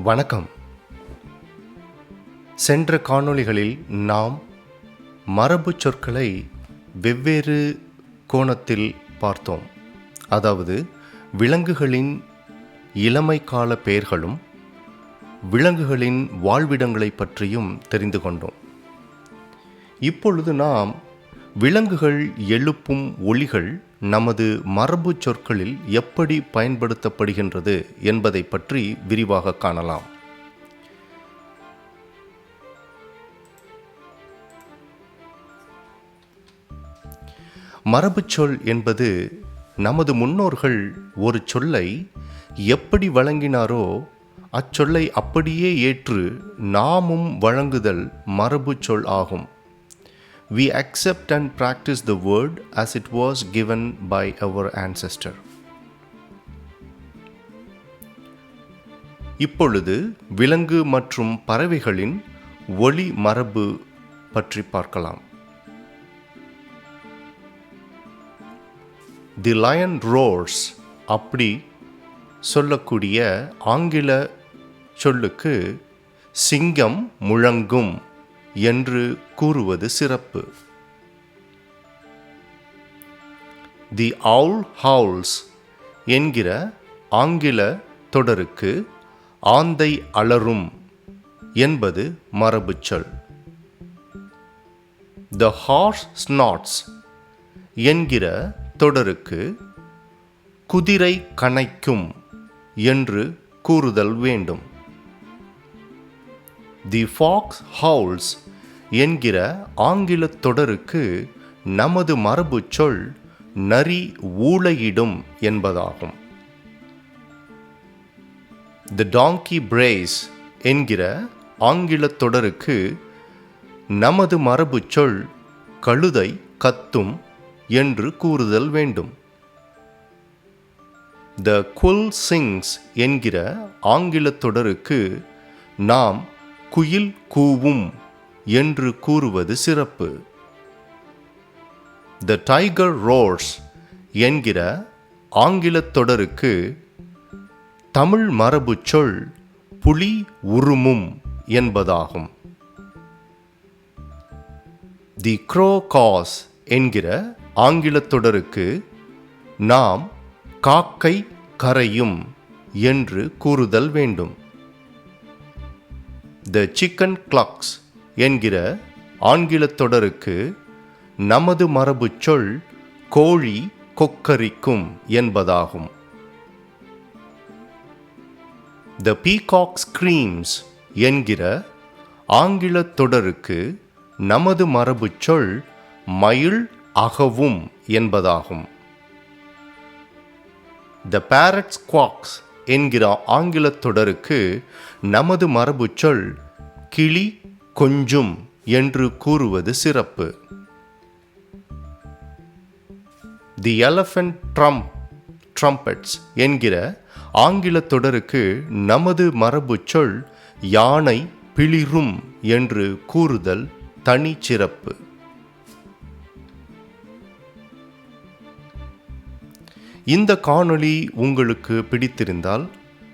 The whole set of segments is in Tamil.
வணக்கம். சென்ற காணொளிகளில் நாம் மரபு சொற்களை வெவ்வேறு கோணத்தில் பார்த்தோம். அதாவது விலங்குகளின் இளமை கால பெயர்களும் விலங்குகளின் வாழ்விடங்களை பற்றியும் தெரிந்து கொண்டோம். இப்பொழுது நாம் விலங்குகள் எழுப்பும் ஒலிகள் நமது மரபு சொற்களில் எப்படி பயன்படுத்தப்படுகின்றது என்பதை பற்றி விரிவாக காணலாம். மரபுச்சொல் என்பது நமது முன்னோர்கள் ஒரு சொல்லை எப்படி வழங்கினாரோ அச்சொல்லை அப்படியே ஏற்று நாமும் வழங்குதல் மரபுச்சொல் ஆகும். We accept and practice the word as it was given by our ancestor. இப்பொழுது விலங்கு மற்றும் பறவைகளின் ஒலி மரபு பற்றி பார்க்கலாம். The lion roars அப்படி சொல்லக்கூடிய ஆங்கில சொல்லுக்கு சிங்கம் முழங்கும் என்று கூறுவது சிறப்பு. The Owl Howls என்கிற ஆங்கில தொடருக்கு ஆந்தை அலறும் என்பது மரபுச்சொல். The Horse Snorts என்கிற தொடருக்கு குதிரை கனைக்கும் என்று கூறுதல் வேண்டும். The Fox Howls என்கிற ஆங்கில தொடருக்கு நமது மரபு சொல் நரி ஊளையிடும் என்பதாகும். The Donkey Brays என்கிற ஆங்கில தொடருக்கு நமது மரபு சொல் கழுதை கத்தும் என்று கூறுதல் வேண்டும். The Quill Sings என்கிற ஆங்கில தொடருக்கு நாம் குயில் கூவும் என்று கூறுவது சிறப்பு. The Tiger Roars என்கிற ஆங்கில தொடருக்கு தமிழ் மரபு சொல் புலி உருமும் என்பதாகும். The Crow Caws என்கிற ஆங்கில தொடருக்கு நாம் காக்கை கரையும் என்று கூறுதல் வேண்டும். The Hen Clucks என்கிற ஆங்கில தொடருக்கு நமது மரபு சொல் கோழி கொக்கரிக்கும் என்பதாகும். The Peacock Screams என்கிற ஆங்கில தொடருக்கு நமது மரபு சொல் மயில் அகவும் என்பதாகும். The Parrot Squawks என்கிற ஆங்கில தொடருக்கு நமது மரபு சொல் கிளி கொஞ்சும் என்று கூறுவது சிறப்பு. The Elephant Trumpets என்கிற ஆங்கில தொடருக்கு நமது மரபு சொல் யானை பிளிரும் என்று கூறுதல் தனிச்சிறப்பு. இந்த காணொளி உங்களுக்கு பிடித்திருந்தால்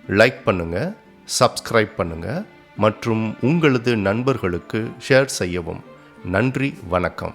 லைக் பண்ணுங்க, சப்ஸ்கிரைப் பண்ணுங்க மற்றும் உங்களது நண்பர்களுக்கு ஷேர் செய்யவும். நன்றி, வணக்கம்.